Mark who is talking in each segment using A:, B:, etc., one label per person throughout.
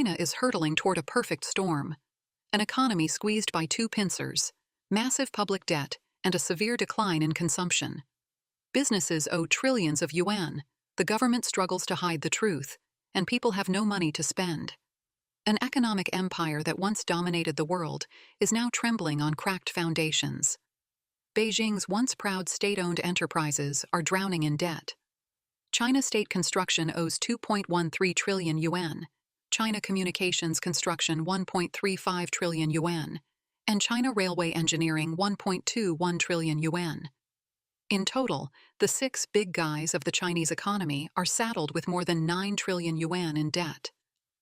A: China is hurtling toward a perfect storm. An economy squeezed by two pincers, massive public debt, and a severe decline in consumption. Businesses owe trillions of yuan, the government struggles to hide the truth, and people have no money to spend. An economic empire that once dominated the world is now trembling on cracked foundations. Beijing's once proud state-owned enterprises are drowning in debt. China State Construction owes 2.13 trillion yuan, China Communications Construction 1.35 trillion yuan, and China Railway Engineering 1.21 trillion yuan. In total, the six big guys of the Chinese economy are saddled with more than 9 trillion yuan in debt.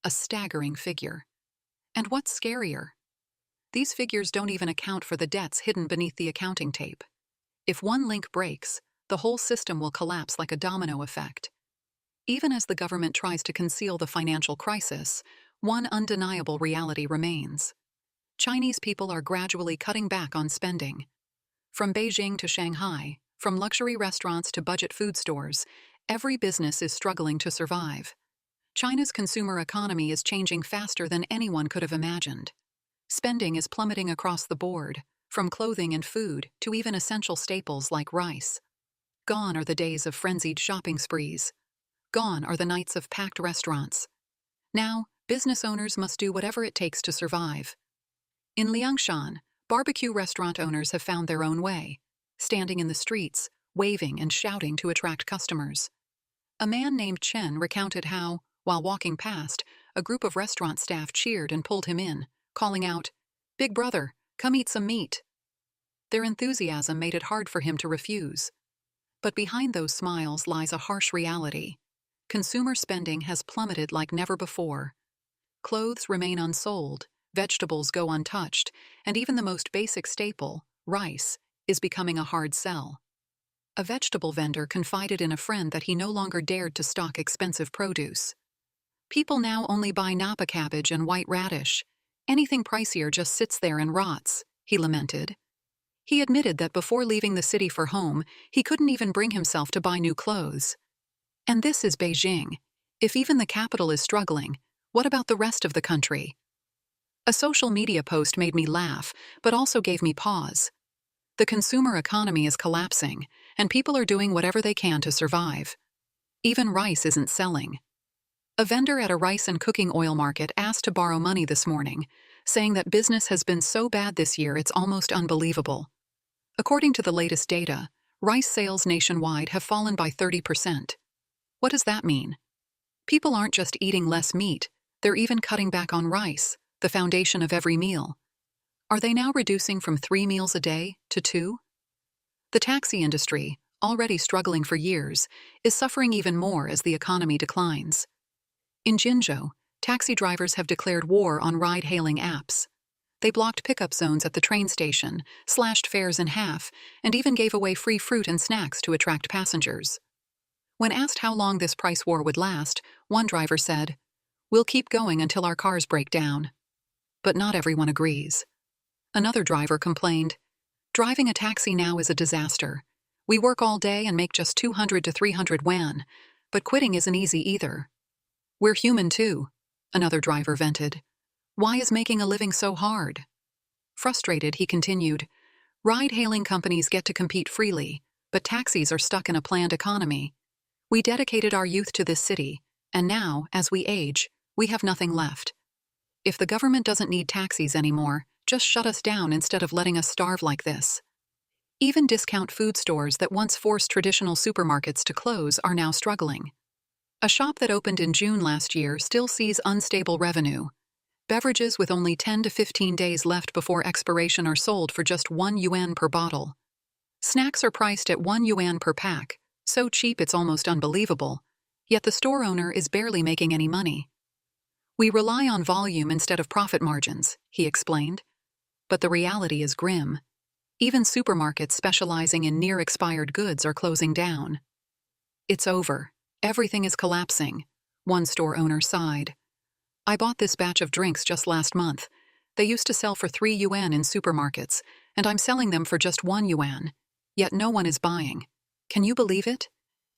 A: A staggering figure. And what's scarier? These figures don't even account for the debts hidden beneath the accounting tape. If one link breaks, the whole system will collapse like a domino effect. Even as the government tries to conceal the financial crisis, one undeniable reality remains. Chinese people are gradually cutting back on spending. From Beijing to Shanghai, from luxury restaurants to budget food stores, every business is struggling to survive. China's consumer economy is changing faster than anyone could have imagined. Spending is plummeting across the board, from clothing and food to even essential staples like rice. Gone are the days of frenzied shopping sprees. Gone are the nights of packed restaurants. Now, business owners must do whatever it takes to survive. In Xi'an, barbecue restaurant owners have found their own way, standing in the streets, waving and shouting to attract customers. A man named Chen recounted how, while walking past, a group of restaurant staff cheered and pulled him in, calling out, "Big brother, come eat some meat." Their enthusiasm made it hard for him to refuse. But behind those smiles lies a harsh reality. Consumer spending has plummeted like never before. Clothes remain unsold, vegetables go untouched, and even the most basic staple, rice, is becoming a hard sell. A vegetable vendor confided in a friend that he no longer dared to stock expensive produce. People now only buy Napa cabbage and white radish. Anything pricier just sits there and rots, he lamented. He admitted that before leaving the city for home, he couldn't even bring himself to buy new clothes. And this is Beijing. If even the capital is struggling, what about the rest of the country? A social media post made me laugh, but also gave me pause. The consumer economy is collapsing, and people are doing whatever they can to survive. Even rice isn't selling. A vendor at a rice and cooking oil market asked to borrow money this morning, saying that business has been so bad this year it's almost unbelievable. According to the latest data, rice sales nationwide have fallen by 30%. What does that mean? People aren't just eating less meat, they're even cutting back on rice, the foundation of every meal. Are they now reducing from 3 meals a day to 2? The taxi industry, already struggling for years, is suffering even more as the economy declines. In Jinzhou, taxi drivers have declared war on ride-hailing apps. They blocked pickup zones at the train station, slashed fares in half, and even gave away free fruit and snacks to attract passengers. When asked how long this price war would last, one driver said, "We'll keep going until our cars break down." But not everyone agrees. Another driver complained, "Driving a taxi now is a disaster. We work all day and make just 200 to 300 yuan, but quitting isn't easy either." "We're human too," another driver vented. "Why is making a living so hard?" Frustrated, he continued, "Ride-hailing companies get to compete freely, but taxis are stuck in a planned economy. We dedicated our youth to this city, and now, as we age, we have nothing left. If the government doesn't need taxis anymore, just shut us down instead of letting us starve like this." Even discount food stores that once forced traditional supermarkets to close are now struggling. A shop that opened in June last year still sees unstable revenue. Beverages with only 10 to 15 days left before expiration are sold for just 1 yuan per bottle. Snacks are priced at 1 yuan per pack, so cheap it's almost unbelievable, yet the store owner is barely making any money. "We rely on volume instead of profit margins," he explained. But the reality is grim. Even supermarkets specializing in near-expired goods are closing down. "It's over. Everything is collapsing," one store owner sighed. "I bought this batch of drinks just last month. They used to sell for 3 yuan in supermarkets, and I'm selling them for just 1 yuan. Yet no one is buying. Can you believe it?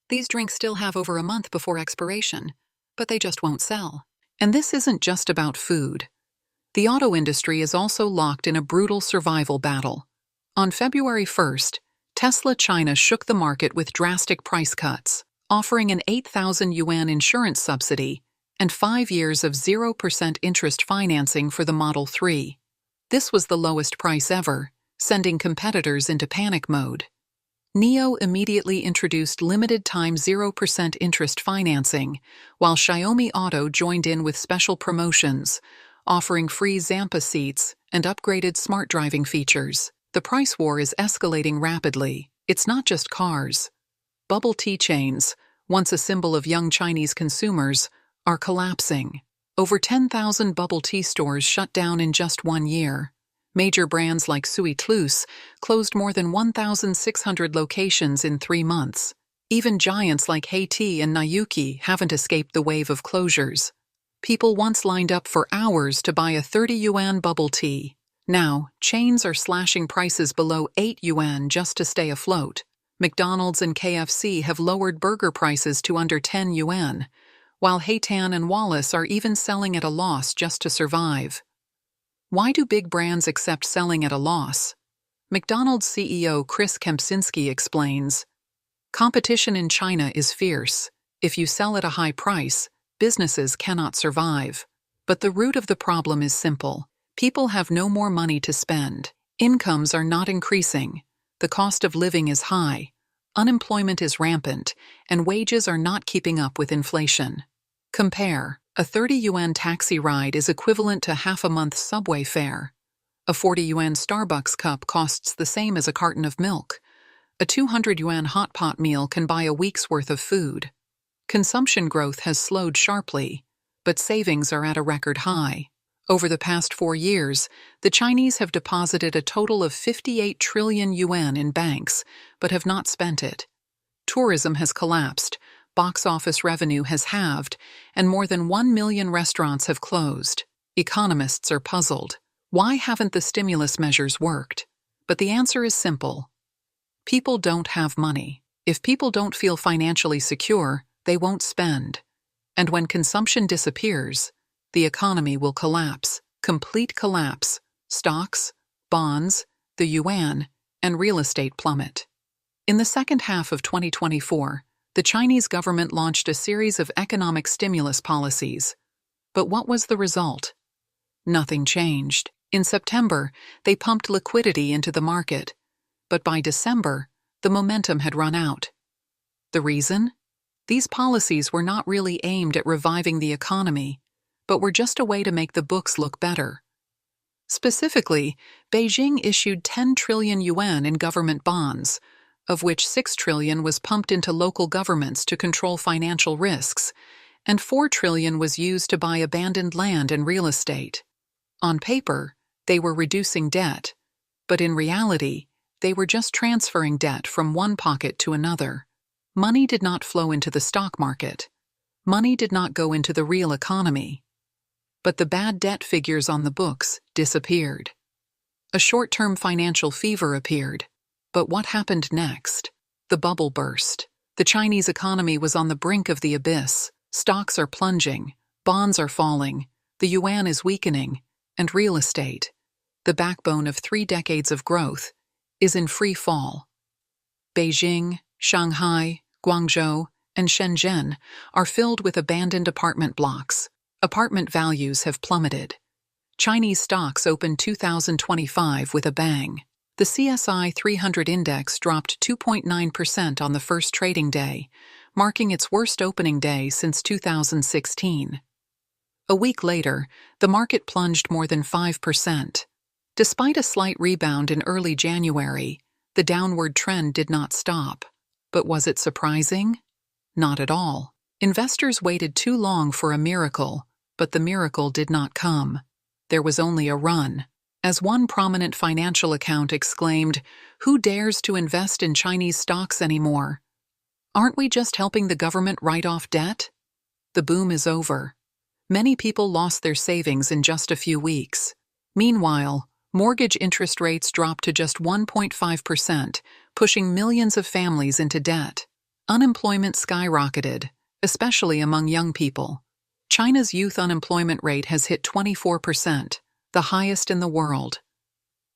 A: These drinks still have over a month before expiration, but they just won't sell." And this isn't just about food. The auto industry is also locked in a brutal survival battle. On February 1st, Tesla China shook the market with drastic price cuts, offering an 8,000 yuan insurance subsidy and 5 years of 0% interest financing for the Model 3. This was the lowest price ever, sending competitors into panic mode. NIO immediately introduced limited-time 0% interest financing, while Xiaomi Auto joined in with special promotions, offering free Zampa seats and upgraded smart driving features. The price war is escalating rapidly. It's not just cars. Bubble tea chains, once a symbol of young Chinese consumers, are collapsing. Over 10,000 bubble tea stores shut down in just 1 year. Major brands like Suitlus closed more than 1,600 locations in 3 months. Even giants like Heytea and Nayuki haven't escaped the wave of closures. People once lined up for hours to buy a 30 yuan bubble tea. Now, chains are slashing prices below 8 yuan just to stay afloat. McDonald's and KFC have lowered burger prices to under 10 yuan, while Heytan and Wallace are even selling at a loss just to survive. Why do big brands accept selling at a loss? McDonald's CEO Chris Kempczynski explains, "Competition in China is fierce. If you sell at a high price, businesses cannot survive. But the root of the problem is simple. People have no more money to spend. Incomes are not increasing. The cost of living is high. Unemployment is rampant, and wages are not keeping up with inflation. Compare. A 30 yuan taxi ride is equivalent to half a month's subway fare. A 40 yuan Starbucks cup costs the same as a carton of milk. A 200 yuan hot pot meal can buy a week's worth of food. Consumption growth has slowed sharply, but savings are at a record high. Over the past 4 years, the Chinese have deposited a total of 58 trillion yuan in banks, but have not spent it. Tourism has collapsed, box office revenue has halved, and more than 1 million restaurants have closed. Economists are puzzled. Why haven't the stimulus measures worked? But the answer is simple. People don't have money. If people don't feel financially secure, they won't spend. And when consumption disappears, the economy will collapse. Complete collapse. Stocks, bonds, the yuan, and real estate plummet. In the second half of 2024, the Chinese government launched a series of economic stimulus policies. But what was the result? Nothing changed. In September, they pumped liquidity into the market. But by December, the momentum had run out. The reason? These policies were not really aimed at reviving the economy, but were just a way to make the books look better. Specifically, Beijing issued 10 trillion yuan in government bonds, of which 6 trillion was pumped into local governments to control financial risks, and 4 trillion was used to buy abandoned land and real estate. On paper, they were reducing debt, but in reality, they were just transferring debt from one pocket to another. Money did not flow into the stock market. Money did not go into the real economy. But the bad debt figures on the books disappeared. A short-term financial fever appeared. But what happened next? The bubble burst. The Chinese economy was on the brink of the abyss. Stocks are plunging, bonds are falling, the yuan is weakening, and real estate, the backbone of 3 decades of growth, is in free fall. Beijing, Shanghai, Guangzhou, and Shenzhen are filled with abandoned apartment blocks. Apartment values have plummeted. Chinese stocks opened 2025 with a bang. The CSI 300 index dropped 2.9% on the first trading day, marking its worst opening day since 2016. A week later, the market plunged more than 5%. Despite a slight rebound in early January, the downward trend did not stop. But was it surprising? Not at all. Investors waited too long for a miracle, but the miracle did not come. There was only a run. As one prominent financial account exclaimed, "Who dares to invest in Chinese stocks anymore? Aren't we just helping the government write off debt?" The boom is over. Many people lost their savings in just a few weeks. Meanwhile, mortgage interest rates dropped to just 1.5%, pushing millions of families into debt. Unemployment skyrocketed, especially among young people. China's youth unemployment rate has hit 24%, the highest in the world.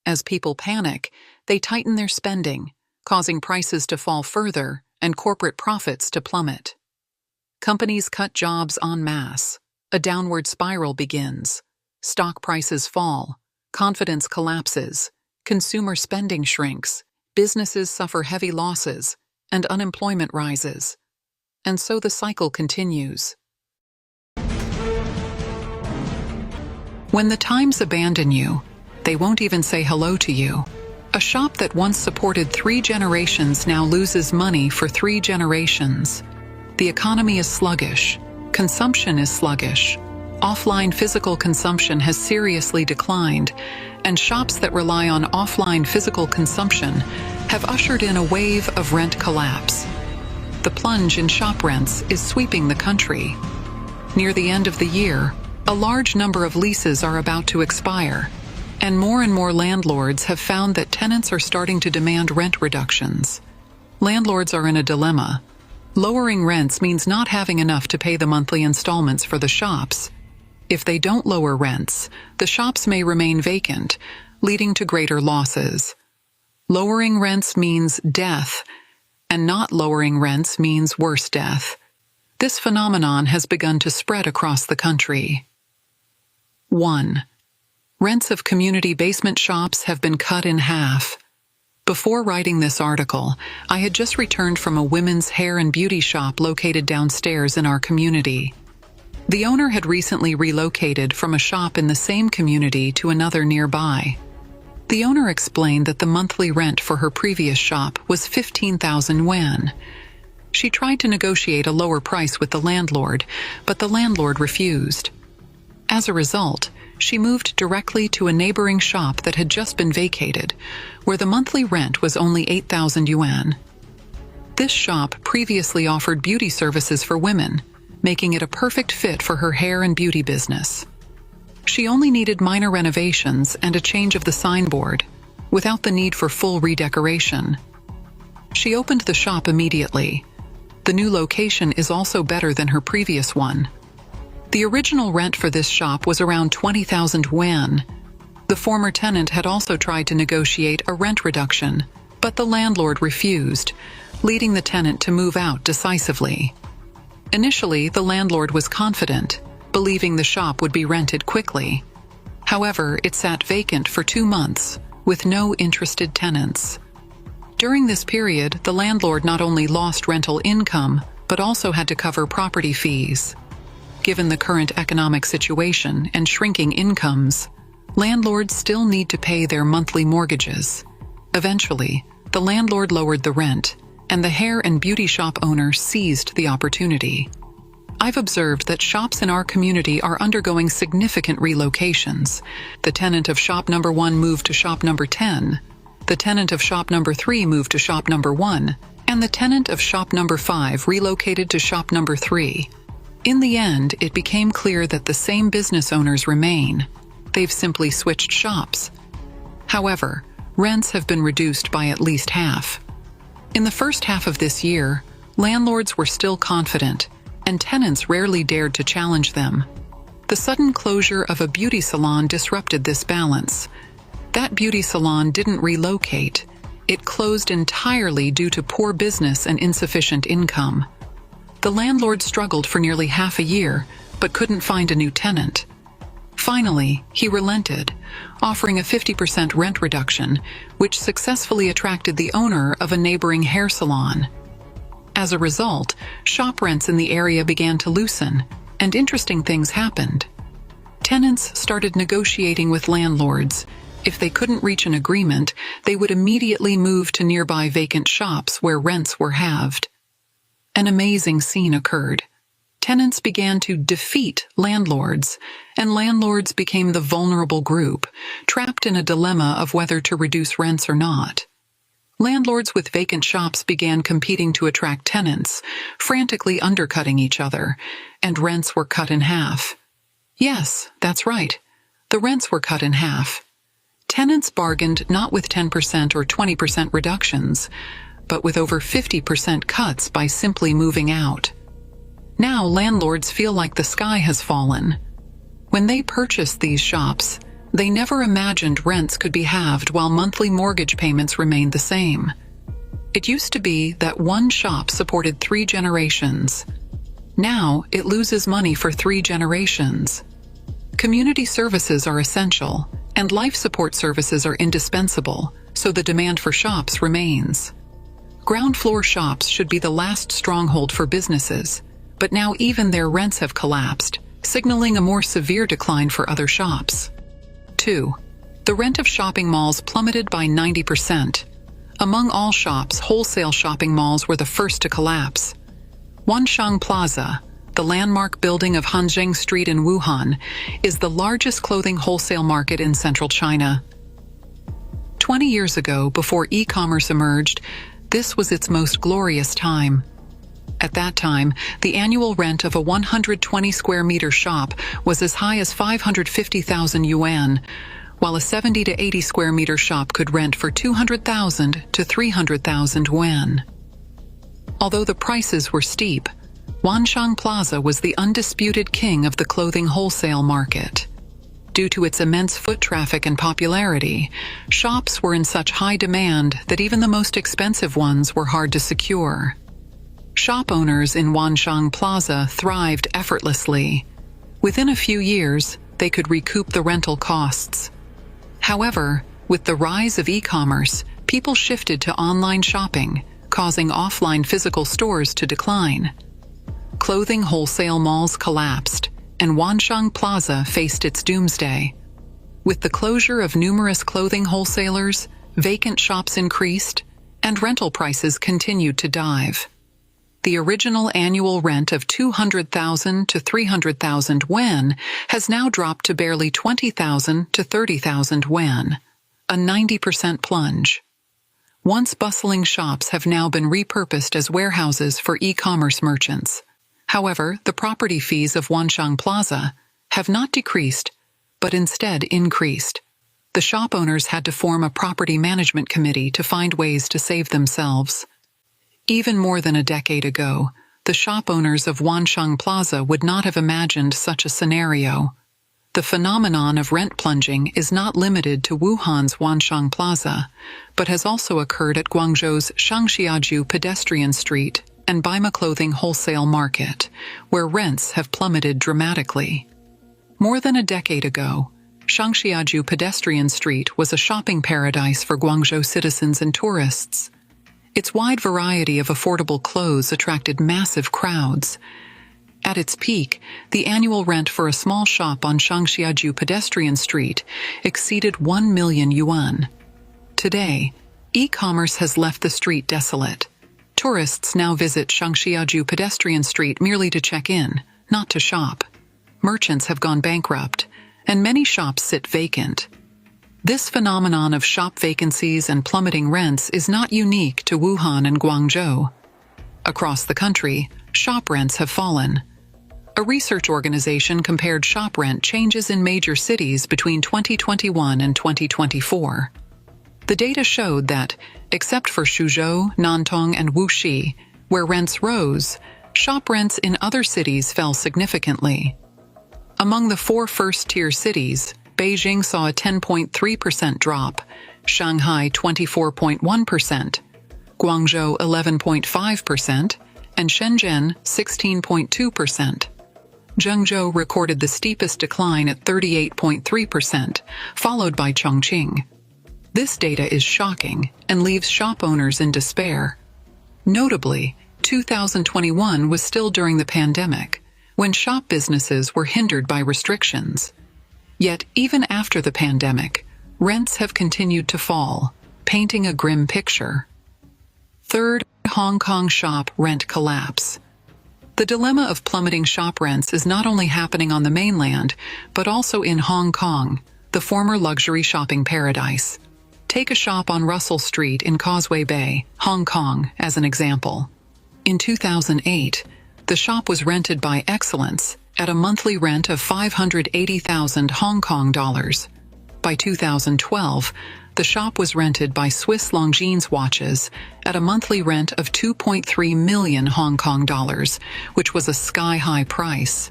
A: As people panic, they tighten their spending, causing prices to fall further and corporate profits to plummet. Companies cut jobs en masse. A downward spiral begins. Stock prices fall, confidence collapses, consumer spending shrinks, businesses suffer heavy losses, and unemployment rises. And so the cycle continues. When the times abandon you, they won't even say hello to you. A shop that once supported 3 generations now loses money for 3 generations. The economy is sluggish. Consumption is sluggish. Offline physical consumption has seriously declined, and shops that rely on offline physical consumption have ushered in a wave of rent collapse. The plunge in shop rents is sweeping the country. Near the end of the year, a large number of leases are about to expire, and more landlords have found that tenants are starting to demand rent reductions. Landlords are in a dilemma. Lowering rents means not having enough to pay the monthly installments for the shops. If they don't lower rents, the shops may remain vacant, leading to greater losses. Lowering rents means death, and not lowering rents means worse death. This phenomenon has begun to spread across the country. 1. Rents of community basement shops have been cut in half. Before writing this article, I had just returned from a women's hair and beauty shop located downstairs in our community. The owner had recently relocated from a shop in the same community to another nearby. The owner explained that the monthly rent for her previous shop was 15,000 yuan. She tried to negotiate a lower price with the landlord, but the landlord refused. As a result, she moved directly to a neighboring shop that had just been vacated, where the monthly rent was only 8,000 yuan. This shop previously offered beauty services for women, making it a perfect fit for her hair and beauty business. She only needed minor renovations and a change of the signboard, without the need for full redecoration. She opened the shop immediately. The new location is also better than her previous one. The original rent for this shop was around 20,000 yuan. The former tenant had also tried to negotiate a rent reduction, but the landlord refused, leading the tenant to move out decisively. Initially, the landlord was confident, believing the shop would be rented quickly. However, it sat vacant for 2 months, with no interested tenants. During this period, the landlord not only lost rental income, but also had to cover property fees. Given the current economic situation and shrinking incomes, landlords still need to pay their monthly mortgages. Eventually, the landlord lowered the rent, and the hair and beauty shop owner seized the opportunity. I've observed that shops in our community are undergoing significant relocations. The tenant of shop number 1 moved to shop number 10, the tenant of shop number 3 moved to shop number 1, and the tenant of shop number 5 relocated to shop number 3. In the end, it became clear that the same business owners remain. They've simply switched shops. However, rents have been reduced by at least half. In the first half of this year, landlords were still confident, and tenants rarely dared to challenge them. The sudden closure of a beauty salon disrupted this balance. That beauty salon didn't relocate. It closed entirely due to poor business and insufficient income. The landlord struggled for nearly half a year, but couldn't find a new tenant. Finally, he relented, offering a 50% rent reduction, which successfully attracted the owner of a neighboring hair salon. As a result, shop rents in the area began to loosen, and interesting things happened. Tenants started negotiating with landlords. If they couldn't reach an agreement, they would immediately move to nearby vacant shops where rents were halved. An amazing scene occurred. Tenants began to defeat landlords, and landlords became the vulnerable group, trapped in a dilemma of whether to reduce rents or not. Landlords with vacant shops began competing to attract tenants, frantically undercutting each other, and rents were cut in half. Yes, that's right. The rents were cut in half. Tenants bargained not with 10% or 20% reductions, but with over 50% cuts by simply moving out. Now landlords feel like the sky has fallen. When they purchased these shops, they never imagined rents could be halved while monthly mortgage payments remained the same. It used to be that one shop supported 3 generations. Now it loses money for 3 generations. Community services are essential, and life support services are indispensable, so the demand for shops remains. Ground floor shops should be the last stronghold for businesses, but now even their rents have collapsed, signaling a more severe decline for other shops. 2. The rent of shopping malls plummeted by 90%. Among all shops, wholesale shopping malls were the first to collapse. Wansheng Plaza, the landmark building of Hanjing Street in Wuhan, is the largest clothing wholesale market in central China. 20 years ago, before e-commerce emerged, this was its most glorious time. At that time, the annual rent of a 120 square meter shop was as high as 550,000 yuan, while a 70 to 80 square meter shop could rent for 200,000 to 300,000 yuan. Although the prices were steep, Wansheng Plaza was the undisputed king of the clothing wholesale market. Due to its immense foot traffic and popularity, shops were in such high demand that even the most expensive ones were hard to secure. Shop owners in Wansheng Plaza thrived effortlessly. Within a few years, they could recoup the rental costs. However, with the rise of e-commerce, people shifted to online shopping, causing offline physical stores to decline. Clothing wholesale malls collapsed, and Wansheng Plaza faced its doomsday. With the closure of numerous clothing wholesalers, vacant shops increased, and rental prices continued to dive. The original annual rent of 200,000 to 300,000 yuan has now dropped to barely 20,000 to 30,000 yuan, a 90% plunge. Once bustling shops have now been repurposed as warehouses for e-commerce merchants. However, the property fees of Wansheng Plaza have not decreased, but instead increased. The shop owners had to form a property management committee to find ways to save themselves. Even more than a decade ago, the shop owners of Wansheng Plaza would not have imagined such a scenario. The phenomenon of rent plunging is not limited to Wuhan's Wansheng Plaza, but has also occurred at Guangzhou's Shangxiaju Pedestrian Street and Baima Clothing Wholesale Market, where rents have plummeted dramatically. More than a decade ago, Shangxiaju Pedestrian Street was a shopping paradise for Guangzhou citizens and tourists. Its wide variety of affordable clothes attracted massive crowds. At its peak, the annual rent for a small shop on Shangxiaju Pedestrian Street exceeded 1 million yuan. Today, e-commerce has left the street desolate. Tourists now visit Shangxiaju Pedestrian Street merely to check in, not to shop. Merchants have gone bankrupt, and many shops sit vacant. This phenomenon of shop vacancies and plummeting rents is not unique to Wuhan and Guangzhou. Across the country, shop rents have fallen. A research organization compared shop rent changes in major cities between 2021 and 2024. The data showed that, except for Suzhou, Nantong, and Wuxi, where rents rose, shop rents in other cities fell significantly. Among the 4 first-tier cities, Beijing saw a 10.3% drop, Shanghai 24.1%, Guangzhou 11.5%, and Shenzhen 16.2%. Zhengzhou recorded the steepest decline at 38.3%, followed by Chongqing. This data is shocking and leaves shop owners in despair. Notably, 2021 was still during the pandemic, when shop businesses were hindered by restrictions. Yet, even after the pandemic, rents have continued to fall, painting a grim picture. Third, Hong Kong shop rent collapse. The dilemma of plummeting shop rents is not only happening on the mainland, but also in Hong Kong, the former luxury shopping paradise. Take a shop on Russell Street in Causeway Bay, Hong Kong, as an example. In 2008, the shop was rented by Excellence at a monthly rent of 580,000 Hong Kong dollars. By 2012, the shop was rented by Swiss Longines Watches at a monthly rent of 2.3 million Hong Kong dollars, which was a sky-high price.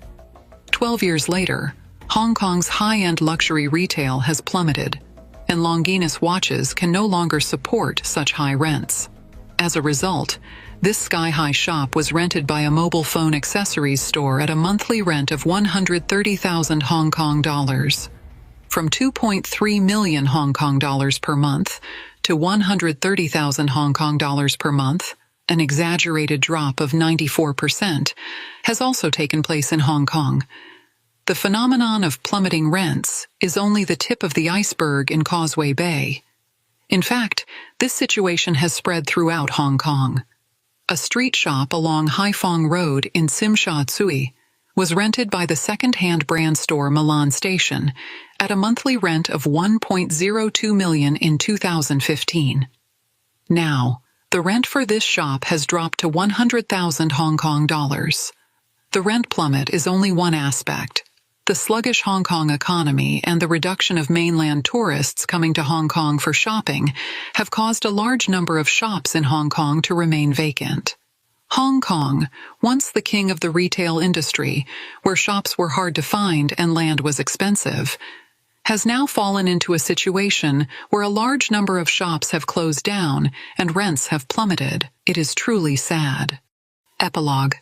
A: 12 years later, Hong Kong's high-end luxury retail has plummeted, and Longines Watches can no longer support such high rents. As a result, this sky-high shop was rented by a mobile phone accessories store at a monthly rent of 130,000 Hong Kong dollars. From 2.3 million Hong Kong dollars per month to 130,000 Hong Kong dollars per month, an exaggerated drop of 94%, has also taken place in Hong Kong. The phenomenon of plummeting rents is only the tip of the iceberg in Causeway Bay. In fact, this situation has spread throughout Hong Kong. A street shop along Haiphong Road in Tsim Sha Tsui was rented by the second-hand brand store Milan Station at a monthly rent of 1.02 million in 2015. Now, the rent for this shop has dropped to 100,000 Hong Kong dollars. The rent plummet is only one aspect. The sluggish Hong Kong economy and the reduction of mainland tourists coming to Hong Kong for shopping have caused a large number of shops in Hong Kong to remain vacant. Hong Kong, once the king of the retail industry, where shops were hard to find and land was expensive, has now fallen into a situation where a large number of shops have closed down and rents have plummeted. It is truly sad. Epilogue.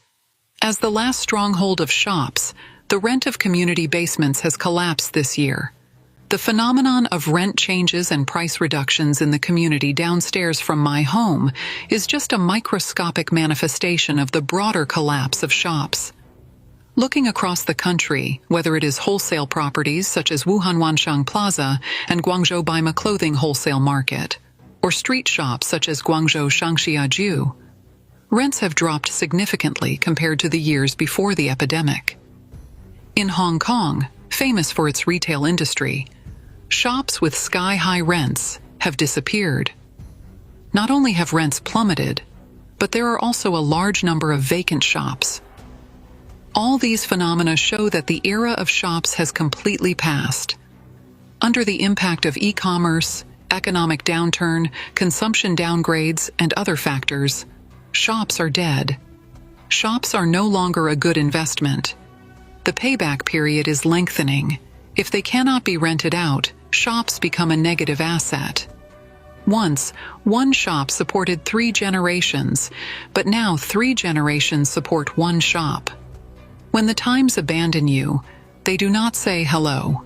A: As the last stronghold of shops, the rent of community basements has collapsed this year. The phenomenon of rent changes and price reductions in the community downstairs from my home is just a microscopic manifestation of the broader collapse of shops. Looking across the country, whether it is wholesale properties such as Wuhan Wansheng Plaza and Guangzhou Baima Clothing Wholesale Market, or street shops such as Guangzhou Shangxiajiu, rents have dropped significantly compared to the years before the epidemic. In Hong Kong, famous for its retail industry, shops with sky-high rents have disappeared. Not only have rents plummeted, but there are also a large number of vacant shops. All these phenomena show that the era of shops has completely passed. Under the impact of e-commerce, economic downturn, consumption downgrades, and other factors, shops are dead. Shops are no longer a good investment. The payback period is lengthening. If they cannot be rented out, shops become a negative asset. Once, one shop supported 3 generations, but now 3 generations support one shop. When the times abandon you, they do not say hello.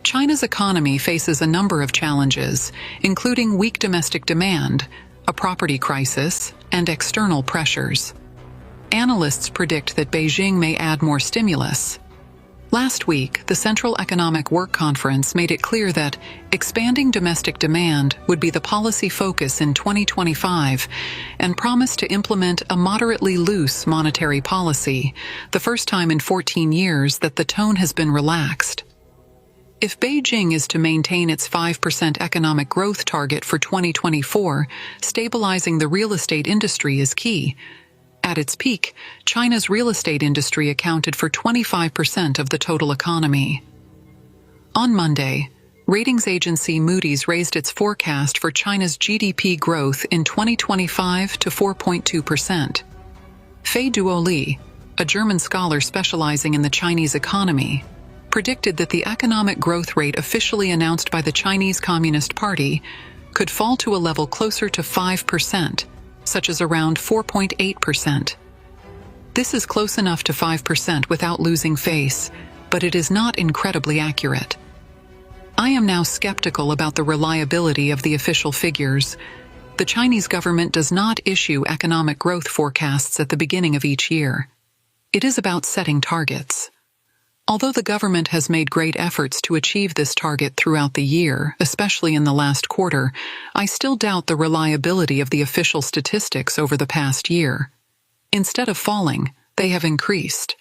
A: China's economy faces a number of challenges, including weak domestic demand, a property crisis, and external pressures. Analysts predict that Beijing may add more stimulus. Last week, the Central Economic Work Conference made it clear that expanding domestic demand would be the policy focus in 2025 and promised to implement a moderately loose monetary policy, the first time in 14 years that the tone has been relaxed. If Beijing is to maintain its 5% economic growth target for 2024, stabilizing the real estate industry is key. At its peak, China's real estate industry accounted for 25% of the total economy. On Monday, ratings agency Moody's raised its forecast for China's GDP growth in 2025 to 4.2%. Fei Duoli, a German scholar specializing in the Chinese economy, predicted that the economic growth rate officially announced by the Chinese Communist Party could fall to a level closer to 5%, such as around 4.8%. This is close enough to 5% without losing face, but it is not incredibly accurate. I am now skeptical about the reliability of the official figures. The Chinese government does not issue economic growth forecasts at the beginning of each year. It is about setting targets. Although the government has made great efforts to achieve this target throughout the year, especially in the last quarter, I still doubt the reliability of the official statistics over the past year. Instead of falling, they have increased.